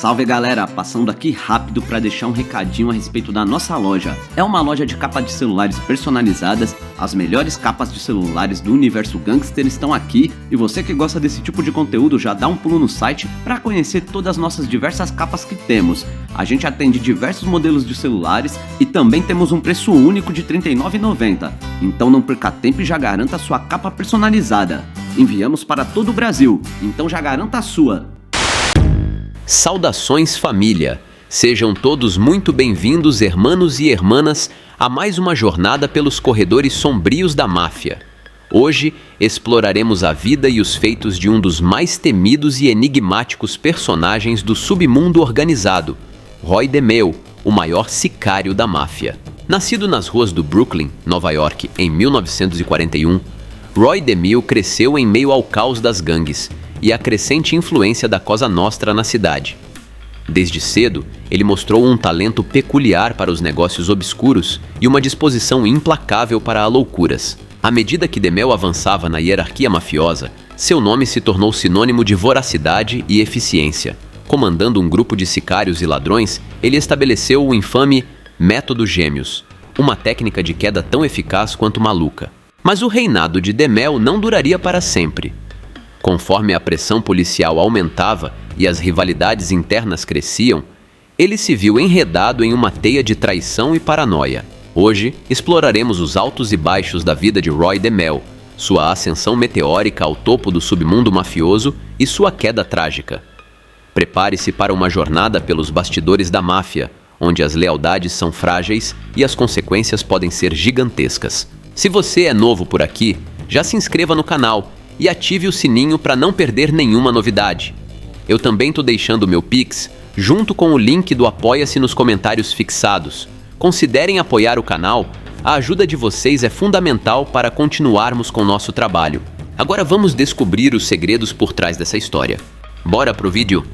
Salve galera, passando aqui rápido para deixar um recadinho a respeito da nossa loja. É uma loja de capas de celulares personalizadas, as melhores capas de celulares do universo gangster estão aqui e você que gosta desse tipo de conteúdo já dá um pulo no site para conhecer todas as nossas diversas capas que temos. A gente atende diversos modelos de celulares e também temos um preço único de R$ 39,90, então não perca tempo e já garanta a sua capa personalizada. Enviamos para todo o Brasil, então já garanta a sua. Saudações família, sejam todos muito bem-vindos, hermanos e hermanas, a mais uma jornada pelos corredores sombrios da máfia. Hoje exploraremos a vida e os feitos de um dos mais temidos e enigmáticos personagens do submundo organizado, Roy DeMille, o maior sicário da máfia. Nascido nas ruas do Brooklyn, Nova York, em 1941, Roy DeMille cresceu em meio ao caos das gangues e a crescente influência da Cosa Nostra na cidade. Desde cedo, ele mostrou um talento peculiar para os negócios obscuros e uma disposição implacável para loucuras. À medida que DeMille avançava na hierarquia mafiosa, seu nome se tornou sinônimo de voracidade e eficiência. Comandando um grupo de sicários e ladrões, ele estabeleceu o infame Método Gêmeos, uma técnica de queda tão eficaz quanto maluca. Mas o reinado de DeMille não duraria para sempre. Conforme a pressão policial aumentava e as rivalidades internas cresciam, ele se viu enredado em uma teia de traição e paranoia. Hoje, exploraremos os altos e baixos da vida de Roy DeMille, sua ascensão meteórica ao topo do submundo mafioso e sua queda trágica. Prepare-se para uma jornada pelos bastidores da máfia, onde as lealdades são frágeis e as consequências podem ser gigantescas. Se você é novo por aqui, já se inscreva no canal e ative o sininho para não perder nenhuma novidade. Eu também tô deixando o meu Pix junto com o link do Apoia-se nos comentários fixados. Considerem apoiar o canal, a ajuda de vocês é fundamental para continuarmos com o nosso trabalho. Agora vamos descobrir os segredos por trás dessa história. Bora pro vídeo?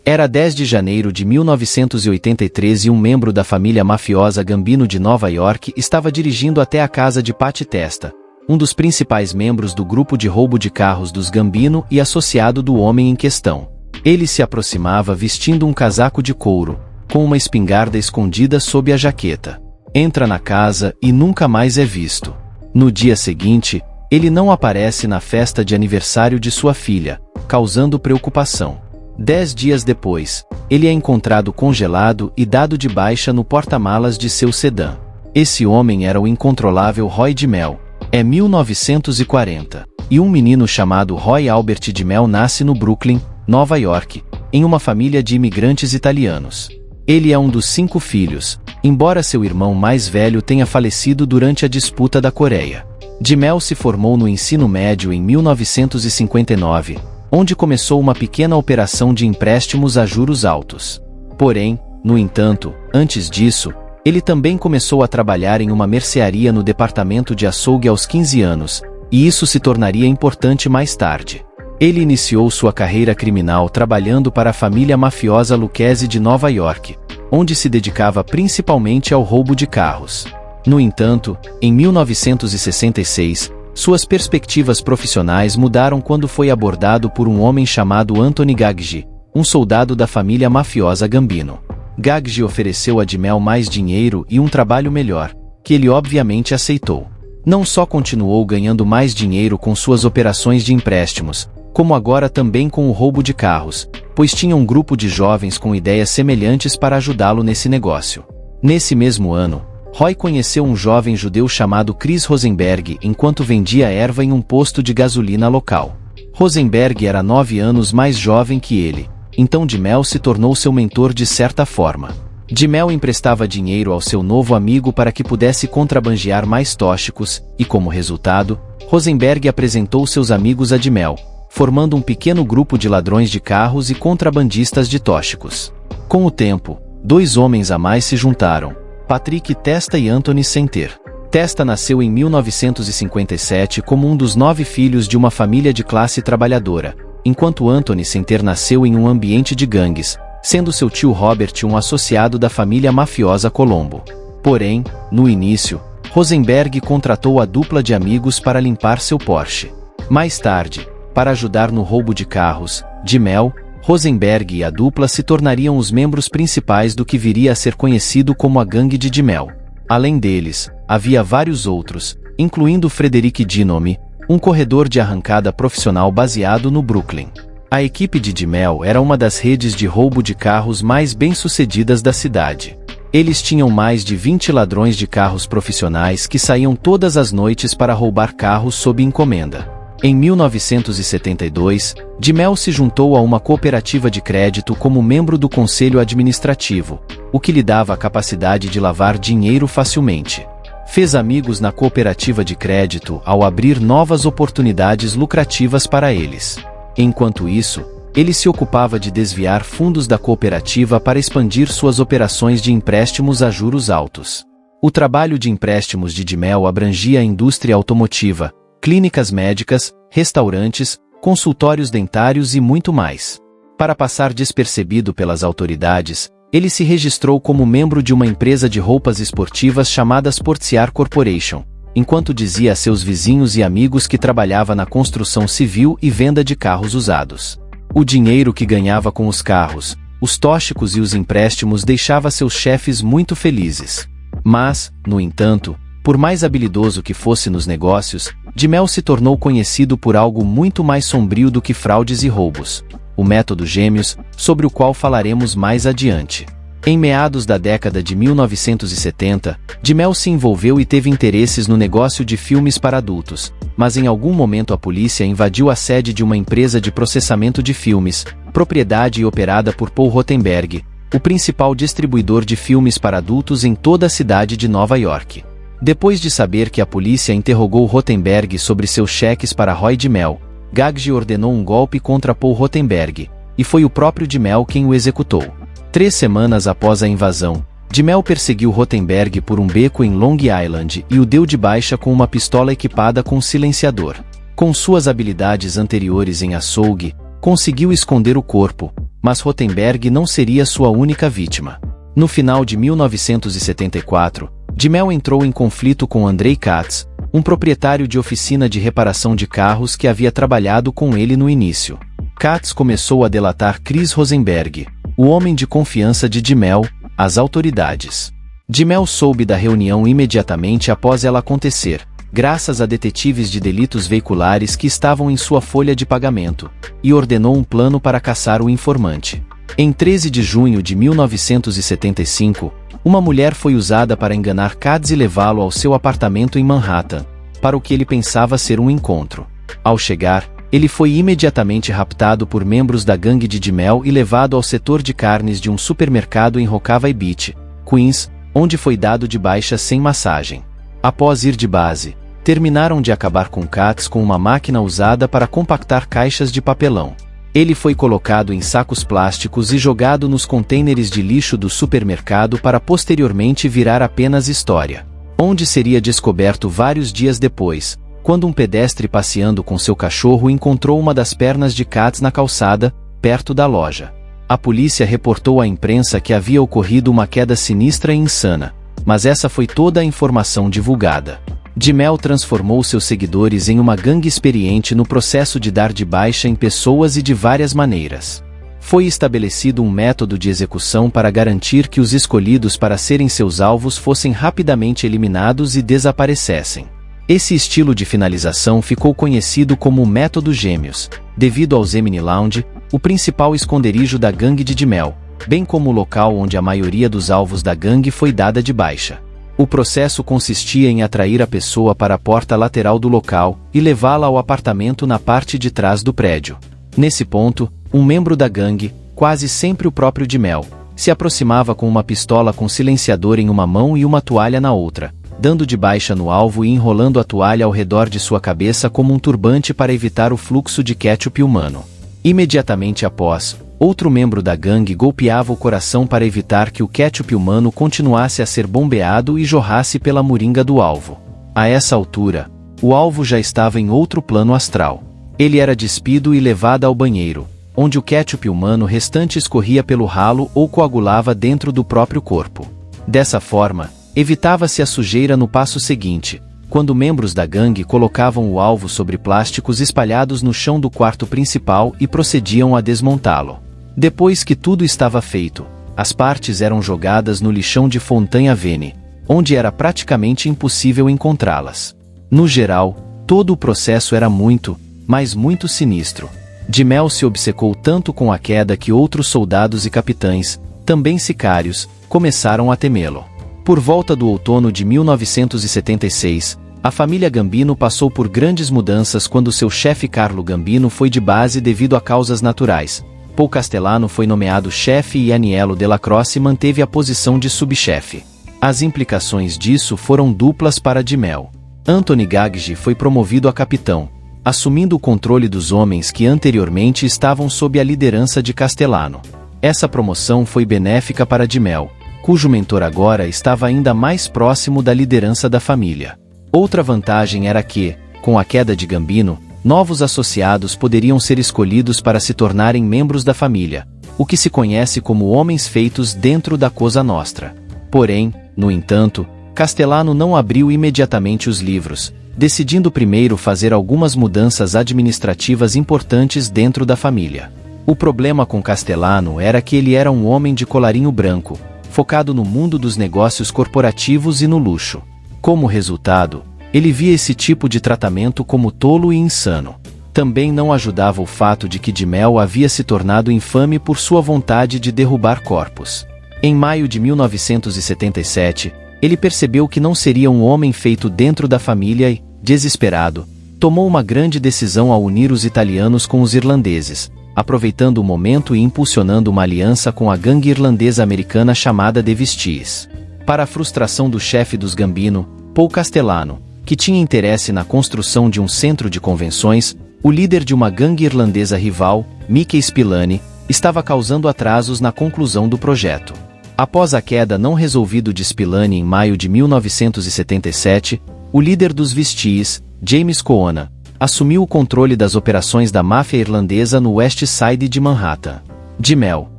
Era 10 de janeiro de 1983 e um membro da família mafiosa Gambino de Nova York estava dirigindo até a casa de Pat Testa, um dos principais membros do grupo de roubo de carros dos Gambino e associado do homem em questão. Ele se aproximava vestindo um casaco de couro, com uma espingarda escondida sob a jaqueta. Entra na casa e nunca mais é visto. No dia seguinte, ele não aparece na festa de aniversário de sua filha, causando preocupação. 10 dias depois, ele é encontrado congelado e dado de baixa no porta-malas de seu sedã. Esse homem era o incontrolável Roy DeMille. É 1940, e um menino chamado Roy Albert DeMille nasce no Brooklyn, Nova York, em uma família de imigrantes italianos. Ele é um dos 5 filhos, embora seu irmão mais velho tenha falecido durante a disputa da Coreia. DeMille se formou no ensino médio em 1959, onde começou uma pequena operação de empréstimos a juros altos. Porém, no entanto, antes disso, ele também começou a trabalhar em uma mercearia no departamento de açougue aos 15 anos, e isso se tornaria importante mais tarde. Ele iniciou sua carreira criminal trabalhando para a família mafiosa Lucchese de Nova York, onde se dedicava principalmente ao roubo de carros. No entanto, em 1966, suas perspectivas profissionais mudaram quando foi abordado por um homem chamado Anthony Gaggi, um soldado da família mafiosa Gambino. Gaggi ofereceu a DeMille mais dinheiro e um trabalho melhor, que ele obviamente aceitou. Não só continuou ganhando mais dinheiro com suas operações de empréstimos, como agora também com o roubo de carros, pois tinha um grupo de jovens com ideias semelhantes para ajudá-lo nesse negócio. Nesse mesmo ano, Roy conheceu um jovem judeu chamado Chris Rosenberg enquanto vendia erva em um posto de gasolina local. Rosenberg era 9 anos mais jovem que ele, então DeMille se tornou seu mentor de certa forma. DeMille emprestava dinheiro ao seu novo amigo para que pudesse contrabandear mais tóxicos, e como resultado, Rosenberg apresentou seus amigos a DeMille, formando um pequeno grupo de ladrões de carros e contrabandistas de tóxicos. Com o tempo, 2 homens a mais se juntaram, Patrick Testa e Anthony Center. Testa nasceu em 1957 como um dos 9 filhos de uma família de classe trabalhadora, enquanto Anthony Center nasceu em um ambiente de gangues, sendo seu tio Robert um associado da família mafiosa Colombo. Porém, no início, Rosenberg contratou a dupla de amigos para limpar seu Porsche. Mais tarde, para ajudar no roubo de carros, DeMel, Rosenberg e a dupla se tornariam os membros principais do que viria a ser conhecido como a gangue de DeMel. Além deles, havia vários outros, incluindo Frederick Dinome, um corredor de arrancada profissional baseado no Brooklyn. A equipe de DeMel era uma das redes de roubo de carros mais bem-sucedidas da cidade. Eles tinham mais de 20 ladrões de carros profissionais que saíam todas as noites para roubar carros sob encomenda. Em 1972, DeMel se juntou a uma cooperativa de crédito como membro do conselho administrativo, o que lhe dava a capacidade de lavar dinheiro facilmente. Fez amigos na cooperativa de crédito ao abrir novas oportunidades lucrativas para eles. Enquanto isso, ele se ocupava de desviar fundos da cooperativa para expandir suas operações de empréstimos a juros altos. O trabalho de empréstimos de DeMel abrangia a indústria automotiva, clínicas médicas, restaurantes, consultórios dentários e muito mais. Para passar despercebido pelas autoridades, ele se registrou como membro de uma empresa de roupas esportivas chamada Sportsiar Corporation, enquanto dizia a seus vizinhos e amigos que trabalhava na construção civil e venda de carros usados. O dinheiro que ganhava com os carros, os tóxicos e os empréstimos deixava seus chefes muito felizes. Mas, no entanto, por mais habilidoso que fosse nos negócios, DeMel se tornou conhecido por algo muito mais sombrio do que fraudes e roubos: o método Gêmeos, sobre o qual falaremos mais adiante. Em meados da década de 1970, DeMel se envolveu e teve interesses no negócio de filmes para adultos, mas em algum momento a polícia invadiu a sede de uma empresa de processamento de filmes, propriedade e operada por Paul Rotenberg, o principal distribuidor de filmes para adultos em toda a cidade de Nova York. Depois de saber que a polícia interrogou Rotenberg sobre seus cheques para Roy DeMel, Gaggi ordenou um golpe contra Paul Rotenberg, e foi o próprio DeMel quem o executou. 3 semanas após a invasão, DeMel perseguiu Rotenberg por um beco em Long Island e o deu de baixa com uma pistola equipada com silenciador. Com suas habilidades anteriores em açougue, conseguiu esconder o corpo, mas Rotenberg não seria sua única vítima. No final de 1974, DeMel entrou em conflito com Andrei Katz, um proprietário de oficina de reparação de carros que havia trabalhado com ele no início. Katz começou a delatar Chris Rosenberg, o homem de confiança de DeMel, às autoridades. DeMel soube da reunião imediatamente após ela acontecer, graças a detetives de delitos veiculares que estavam em sua folha de pagamento, e ordenou um plano para caçar o informante. Em 13 de junho de 1975, uma mulher foi usada para enganar Katz e levá-lo ao seu apartamento em Manhattan, para o que ele pensava ser um encontro. Ao chegar, ele foi imediatamente raptado por membros da gangue de DeMel e levado ao setor de carnes de um supermercado em Rockaway Beach, Queens, onde foi dado de baixa sem massagem. Após ir de base, terminaram de acabar com Katz com uma máquina usada para compactar caixas de papelão. Ele foi colocado em sacos plásticos e jogado nos contêineres de lixo do supermercado para posteriormente virar apenas história. Onde seria descoberto vários dias depois, quando um pedestre passeando com seu cachorro encontrou uma das pernas de Katz na calçada, perto da loja. A polícia reportou à imprensa que havia ocorrido uma queda sinistra e insana, mas essa foi toda a informação divulgada. DeMel transformou seus seguidores em uma gangue experiente no processo de dar de baixa em pessoas e de várias maneiras. Foi estabelecido um método de execução para garantir que os escolhidos para serem seus alvos fossem rapidamente eliminados e desaparecessem. Esse estilo de finalização ficou conhecido como o método Gêmeos, devido ao Zemini Lounge, o principal esconderijo da gangue de DeMel, bem como o local onde a maioria dos alvos da gangue foi dada de baixa. O processo consistia em atrair a pessoa para a porta lateral do local e levá-la ao apartamento na parte de trás do prédio. Nesse ponto, um membro da gangue, quase sempre o próprio DeMel, se aproximava com uma pistola com silenciador em uma mão e uma toalha na outra, dando de baixa no alvo e enrolando a toalha ao redor de sua cabeça como um turbante para evitar o fluxo de ketchup humano. Imediatamente após, outro membro da gangue golpeava o coração para evitar que o ketchup humano continuasse a ser bombeado e jorrasse pela moringa do alvo. A essa altura, o alvo já estava em outro plano astral. Ele era despido e levado ao banheiro, onde o ketchup humano restante escorria pelo ralo ou coagulava dentro do próprio corpo. Dessa forma, evitava-se a sujeira no passo seguinte, quando membros da gangue colocavam o alvo sobre plásticos espalhados no chão do quarto principal e procediam a desmontá-lo. Depois que tudo estava feito, as partes eram jogadas no lixão de Fontaine-Avenue, onde era praticamente impossível encontrá-las. No geral, todo o processo era muito, mas muito sinistro. Jimel se obcecou tanto com a queda que outros soldados e capitães, também sicários, começaram a temê-lo. Por volta do outono de 1976, a família Gambino passou por grandes mudanças quando seu chefe Carlo Gambino foi de base devido a causas naturais. Paul Castellano foi nomeado chefe e Aniello Della Croce manteve a posição de subchefe. As implicações disso foram duplas para Jimel. Anthony Gaggi foi promovido a capitão, assumindo o controle dos homens que anteriormente estavam sob a liderança de Castellano. Essa promoção foi benéfica para Jimel, cujo mentor agora estava ainda mais próximo da liderança da família. Outra vantagem era que, com a queda de Gambino, novos associados poderiam ser escolhidos para se tornarem membros da família, o que se conhece como homens feitos dentro da Cosa Nostra. Porém, no entanto, Castellano não abriu imediatamente os livros, decidindo primeiro fazer algumas mudanças administrativas importantes dentro da família. O problema com Castellano era que ele era um homem de colarinho branco, focado no mundo dos negócios corporativos e no luxo. Como resultado, ele via esse tipo de tratamento como tolo e insano. Também não ajudava o fato de que Jimel havia se tornado infame por sua vontade de derrubar corpos. Em maio de 1977, ele percebeu que não seria um homem feito dentro da família e, desesperado, tomou uma grande decisão ao unir os italianos com os irlandeses, aproveitando o momento e impulsionando uma aliança com a gangue irlandesa americana chamada The Vistiis. Para a frustração do chefe dos Gambino, Paul Castellano, que tinha interesse na construção de um centro de convenções, o líder de uma gangue irlandesa rival, Mickey Spillane, estava causando atrasos na conclusão do projeto. Após a queda não resolvida de Spillane em maio de 1977, o líder dos Vistiis, James Coona, assumiu o controle das operações da máfia irlandesa no West Side de Manhattan. Jimel,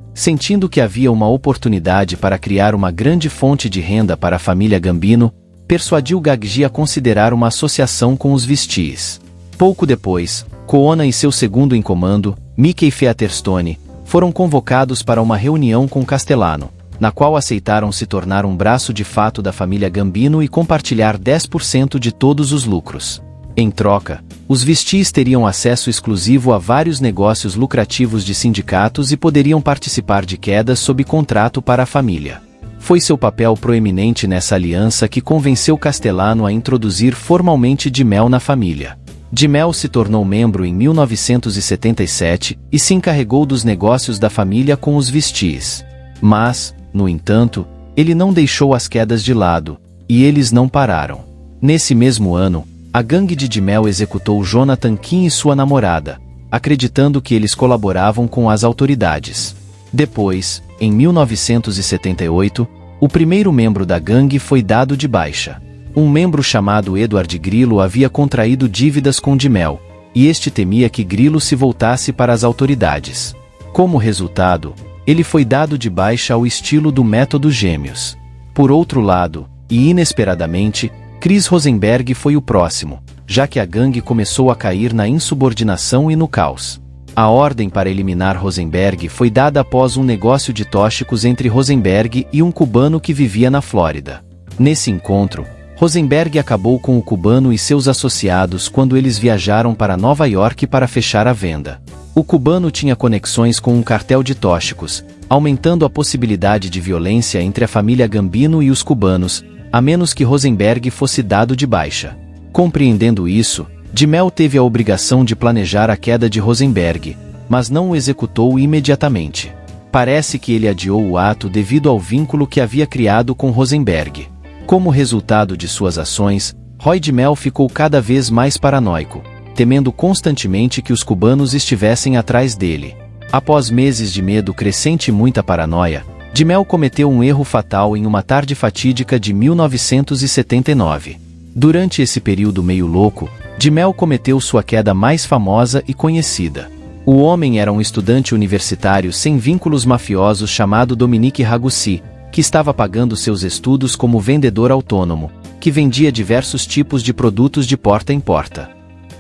sentindo que havia uma oportunidade para criar uma grande fonte de renda para a família Gambino, persuadiu Gaggi a considerar uma associação com os Vistiis. Pouco depois, Coona e seu segundo em comando, Mickey Featherstone, foram convocados para uma reunião com Castellano, na qual aceitaram se tornar um braço de fato da família Gambino e compartilhar 10% de todos os lucros. Em troca, os Vistiis teriam acesso exclusivo a vários negócios lucrativos de sindicatos e poderiam participar de quedas sob contrato para a família. Foi seu papel proeminente nessa aliança que convenceu Castellano a introduzir formalmente Jimel na família. Jimel se tornou membro em 1977 e se encarregou dos negócios da família com os Vistiis. Mas, no entanto, ele não deixou as quedas de lado, e eles não pararam. Nesse mesmo ano, a gangue de Jimel executou Jonathan King e sua namorada, acreditando que eles colaboravam com as autoridades. Depois, em 1978, o primeiro membro da gangue foi dado de baixa. Um membro chamado Edward Grillo havia contraído dívidas com Jimel, e este temia que Grillo se voltasse para as autoridades. Como resultado, ele foi dado de baixa ao estilo do método Gêmeos. Por outro lado, e inesperadamente, Chris Rosenberg foi o próximo, já que a gangue começou a cair na insubordinação e no caos. A ordem para eliminar Rosenberg foi dada após um negócio de tóxicos entre Rosenberg e um cubano que vivia na Flórida. Nesse encontro, Rosenberg acabou com o cubano e seus associados quando eles viajaram para Nova York para fechar a venda. O cubano tinha conexões com um cartel de tóxicos, aumentando a possibilidade de violência entre a família Gambino e os cubanos, a menos que Rosenberg fosse dado de baixa. Compreendendo isso, Jimel teve a obrigação de planejar a queda de Rosenberg, mas não o executou imediatamente. Parece que ele adiou o ato devido ao vínculo que havia criado com Rosenberg. Como resultado de suas ações, Roy Jimel ficou cada vez mais paranoico, temendo constantemente que os cubanos estivessem atrás dele. Após meses de medo crescente e muita paranoia, Jimel cometeu um erro fatal em uma tarde fatídica de 1979. Durante esse período meio louco, Jimel cometeu sua queda mais famosa e conhecida. O homem era um estudante universitário sem vínculos mafiosos chamado Dominique Ragussi, que estava pagando seus estudos como vendedor autônomo, que vendia diversos tipos de produtos de porta em porta.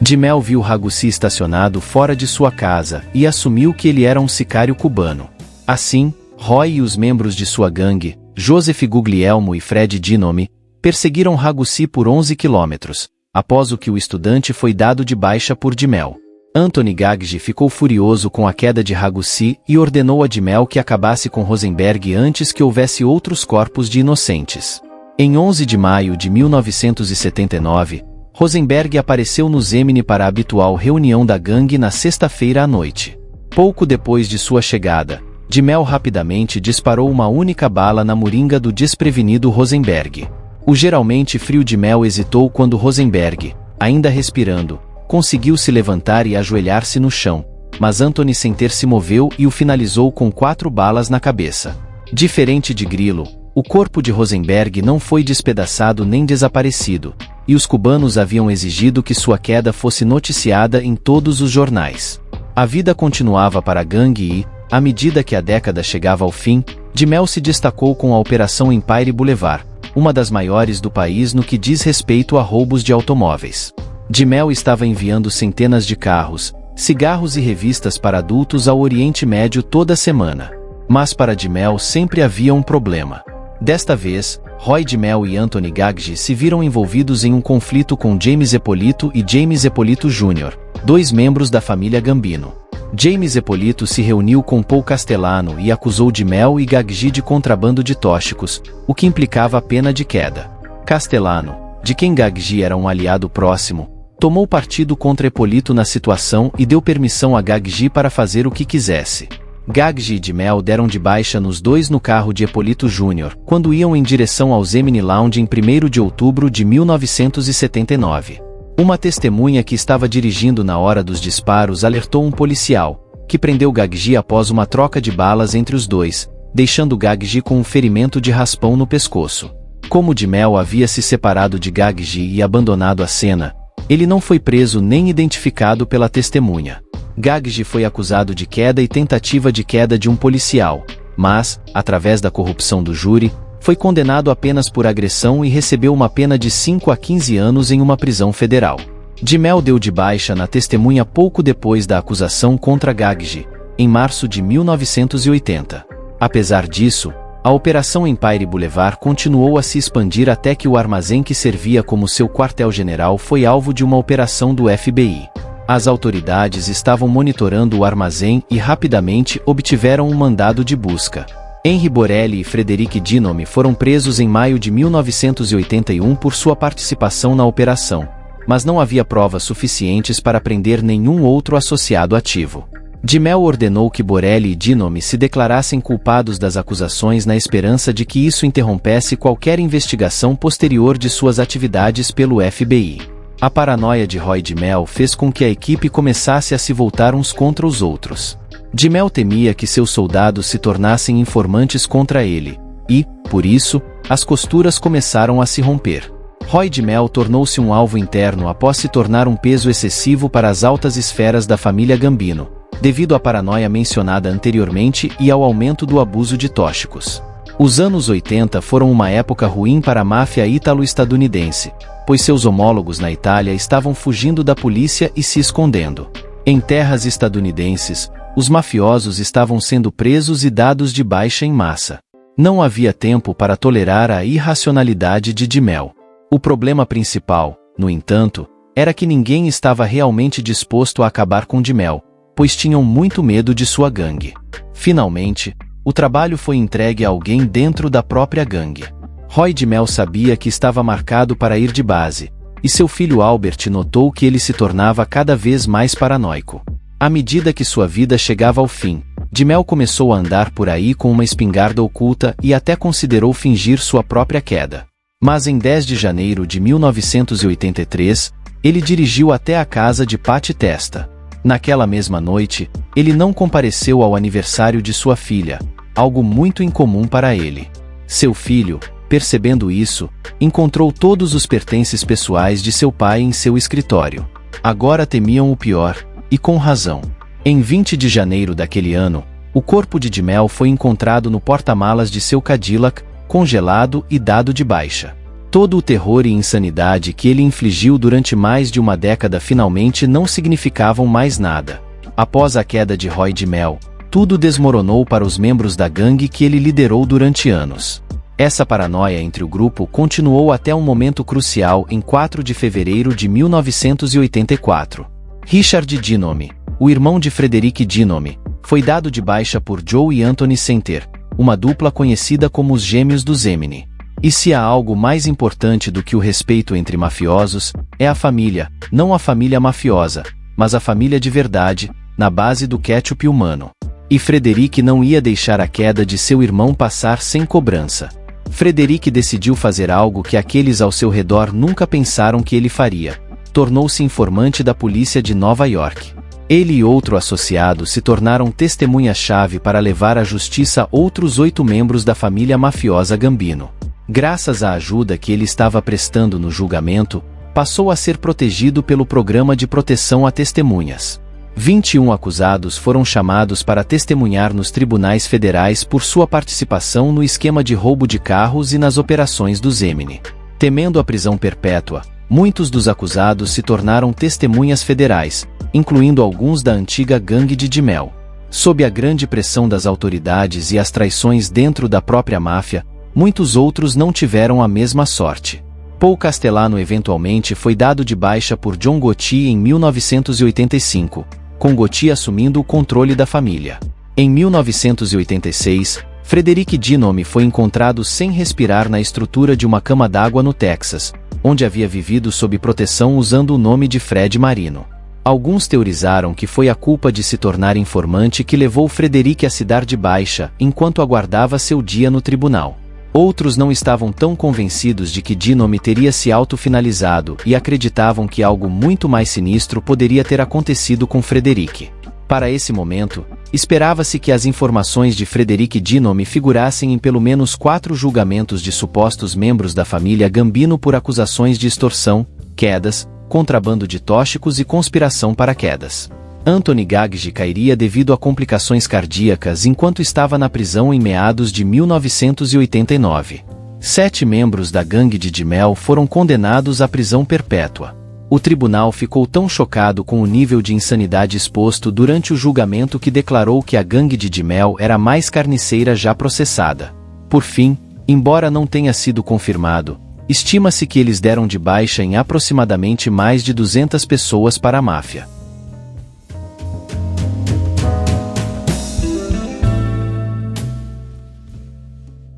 Jimel viu Ragussi estacionado fora de sua casa e assumiu que ele era um sicário cubano. Assim, Roy e os membros de sua gangue, Joseph Guglielmo e Fred Dinome, perseguiram Ragussi por 11 quilômetros, após o que o estudante foi dado de baixa por Jimel. Anthony Gaggi ficou furioso com a queda de Ragussi e ordenou a Jimel que acabasse com Rosenberg antes que houvesse outros corpos de inocentes. Em 11 de maio de 1979, Rosenberg apareceu no Zemine para a habitual reunião da gangue na sexta-feira à noite. Pouco depois de sua chegada, Jimel rapidamente disparou uma única bala na moringa do desprevenido Rosenberg. O geralmente frio Jimel hesitou quando Rosenberg, ainda respirando, conseguiu se levantar e ajoelhar-se no chão, mas Anthony sem ter se moveu e o finalizou com 4 balas na cabeça. Diferente de Grillo, o corpo de Rosenberg não foi despedaçado nem desaparecido, e os cubanos haviam exigido que sua queda fosse noticiada em todos os jornais. A vida continuava para a gangue e, à medida que a década chegava ao fim, Jimel se destacou com a Operação Empire Boulevard, uma das maiores do país no que diz respeito a roubos de automóveis. Jimel estava enviando centenas de carros, cigarros e revistas para adultos ao Oriente Médio toda semana. Mas para Jimel sempre havia um problema. Desta vez, Roy Jimel e Anthony Gaggi se viram envolvidos em um conflito com James Eppolito e James Eppolito Jr., 2 membros da família Gambino. James Eppolito se reuniu com Paul Castellano e acusou Jimel e Gaggi de contrabando de tóxicos, o que implicava a pena de queda. Castellano, de quem Gaggi era um aliado próximo, tomou partido contra Eppolito na situação e deu permissão a Gaggi para fazer o que quisesse. Gaggi e Jimel deram de baixa nos dois no carro de Eppolito Jr., quando iam em direção ao Zemine Lounge em 1º de outubro de 1979. Uma testemunha que estava dirigindo na hora dos disparos alertou um policial, que prendeu Gaggi após uma troca de balas entre os dois, deixando Gaggi com um ferimento de raspão no pescoço. Como Jimel havia se separado de Gaggi e abandonado a cena, ele não foi preso nem identificado pela testemunha. Gaggi foi acusado de queda e tentativa de queda de um policial, mas, através da corrupção do júri, foi condenado apenas por agressão e recebeu uma pena de 5 a 15 anos em uma prisão federal. Jimel deu de baixa na testemunha pouco depois da acusação contra Gaggi, em março de 1980. Apesar disso, a Operação Empire Boulevard continuou a se expandir até que o armazém que servia como seu quartel-general foi alvo de uma operação do FBI. As autoridades estavam monitorando o armazém e rapidamente obtiveram um mandado de busca. Henry Borelli e Frederic Dinome foram presos em maio de 1981 por sua participação na operação, mas não havia provas suficientes para prender nenhum outro associado ativo. Jimel ordenou que Borelli e Dinome se declarassem culpados das acusações na esperança de que isso interrompesse qualquer investigação posterior de suas atividades pelo FBI. A paranoia de Roy Jimel fez com que a equipe começasse a se voltar uns contra os outros. Jimel temia que seus soldados se tornassem informantes contra ele, e, por isso, as costuras começaram a se romper. Roy Jimel tornou-se um alvo interno após se tornar um peso excessivo para as altas esferas da família Gambino, devido à paranoia mencionada anteriormente e ao aumento do abuso de tóxicos. Os anos 80 foram uma época ruim para a máfia ítalo-estadunidense, pois seus homólogos na Itália estavam fugindo da polícia e se escondendo. Em terras estadunidenses, os mafiosos estavam sendo presos e dados de baixa em massa. Não havia tempo para tolerar a irracionalidade de Jimel. O problema principal, no entanto, era que ninguém estava realmente disposto a acabar com Jimel, pois tinham muito medo de sua gangue. Finalmente, o trabalho foi entregue a alguém dentro da própria gangue. Roy Jimel sabia que estava marcado para ir de base, e seu filho Albert notou que ele se tornava cada vez mais paranoico. À medida que sua vida chegava ao fim, Jimel começou a andar por aí com uma espingarda oculta e até considerou fingir sua própria queda. Mas em 10 de janeiro de 1983, ele dirigiu até a casa de Patty Testa. Naquela mesma noite, ele não compareceu ao aniversário de sua filha, algo muito incomum para ele. Seu filho, percebendo isso, encontrou todos os pertences pessoais de seu pai em seu escritório. Agora temiam o pior, e com razão. Em 20 de janeiro daquele ano, o corpo de Dimel foi encontrado no porta-malas de seu Cadillac, congelado e dado de baixa. Todo o terror e insanidade que ele infligiu durante mais de uma década finalmente não significavam mais nada. Após a queda de Roy Dimel, tudo desmoronou para os membros da gangue que ele liderou durante anos. Essa paranoia entre o grupo continuou até um momento crucial em 4 de fevereiro de 1984. Richard Dinome, o irmão de Frederick Dinome, foi dado de baixa por Joe e Anthony Center, uma dupla conhecida como os Gêmeos do Zemini. E se há algo mais importante do que o respeito entre mafiosos, é a família, não a família mafiosa, mas a família de verdade, na base do ketchup humano. E Frederick não ia deixar a queda de seu irmão passar sem cobrança. Frederick decidiu fazer algo que aqueles ao seu redor nunca pensaram que ele faria. Tornou-se informante da polícia de Nova York. Ele e outro associado se tornaram testemunhas-chave para levar à justiça outros 8 membros da família mafiosa Gambino. Graças à ajuda que ele estava prestando no julgamento, passou a ser protegido pelo Programa de Proteção a Testemunhas. 21 acusados foram chamados para testemunhar nos tribunais federais por sua participação no esquema de roubo de carros e nas operações do Zemini. Temendo a prisão perpétua, muitos dos acusados se tornaram testemunhas federais, incluindo alguns da antiga gangue de Dimel. Sob a grande pressão das autoridades e as traições dentro da própria máfia, muitos outros não tiveram a mesma sorte. Paul Castellano eventualmente foi dado de baixa por John Gotti em 1985, com Gotti assumindo o controle da família. Em 1986, Frederick Dinome foi encontrado sem respirar na estrutura de uma cama d'água no Texas, onde havia vivido sob proteção usando o nome de Fred Marino. Alguns teorizaram que foi a culpa de se tornar informante que levou Frederick a se dar de baixa enquanto aguardava seu dia no tribunal. Outros não estavam tão convencidos de que Dinome teria se autofinalizado e acreditavam que algo muito mais sinistro poderia ter acontecido com Frederick. Para esse momento, esperava-se que as informações de Frederick Dinome figurassem em pelo menos 4 julgamentos de supostos membros da família Gambino por acusações de extorsão, quedas, contrabando de tóxicos e conspiração para quedas. Anthony Gaggi cairia devido a complicações cardíacas enquanto estava na prisão em meados de 1989. 7 membros da gangue de Dimel foram condenados à prisão perpétua. O tribunal ficou tão chocado com o nível de insanidade exposto durante o julgamento que declarou que a gangue de Dimel era a mais carniceira já processada. Por fim, embora não tenha sido confirmado, estima-se que eles deram de baixa em aproximadamente mais de 200 pessoas para a máfia.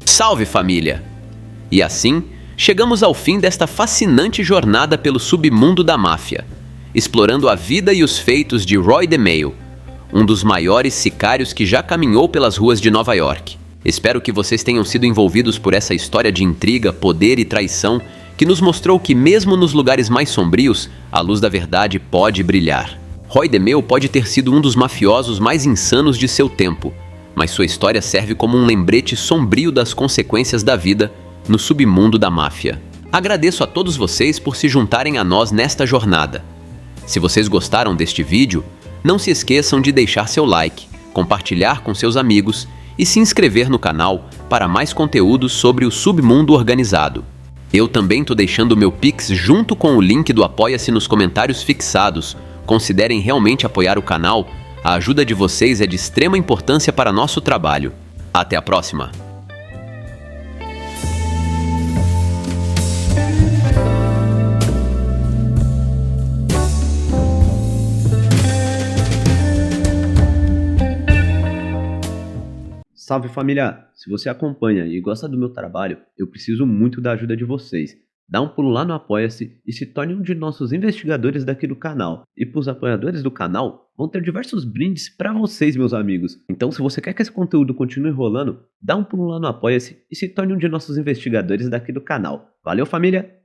Salve, família! E assim, chegamos ao fim desta fascinante jornada pelo submundo da máfia, explorando a vida e os feitos de Roy DeMeo, um dos maiores sicários que já caminhou pelas ruas de Nova York. Espero que vocês tenham sido envolvidos por essa história de intriga, poder e traição que nos mostrou que mesmo nos lugares mais sombrios, a luz da verdade pode brilhar. Roy DeMeo pode ter sido um dos mafiosos mais insanos de seu tempo, mas sua história serve como um lembrete sombrio das consequências da vida no submundo da máfia. Agradeço a todos vocês por se juntarem a nós nesta jornada. Se vocês gostaram deste vídeo, não se esqueçam de deixar seu like, compartilhar com seus amigos e se inscrever no canal para mais conteúdos sobre o submundo organizado. Eu também tô deixando o meu Pix junto com o link do Apoia-se nos comentários fixados. Considerem realmente apoiar o canal. A ajuda de vocês é de extrema importância para nosso trabalho. Até a próxima! Salve, família! Se você acompanha e gosta do meu trabalho, eu preciso muito da ajuda de vocês. Dá um pulo lá no Apoia-se e se torne um de nossos investigadores daqui do canal. E para os apoiadores do canal, vão ter diversos brindes para vocês, meus amigos. Então, se você quer que esse conteúdo continue rolando, dá um pulo lá no Apoia-se e se torne um de nossos investigadores daqui do canal. Valeu, família!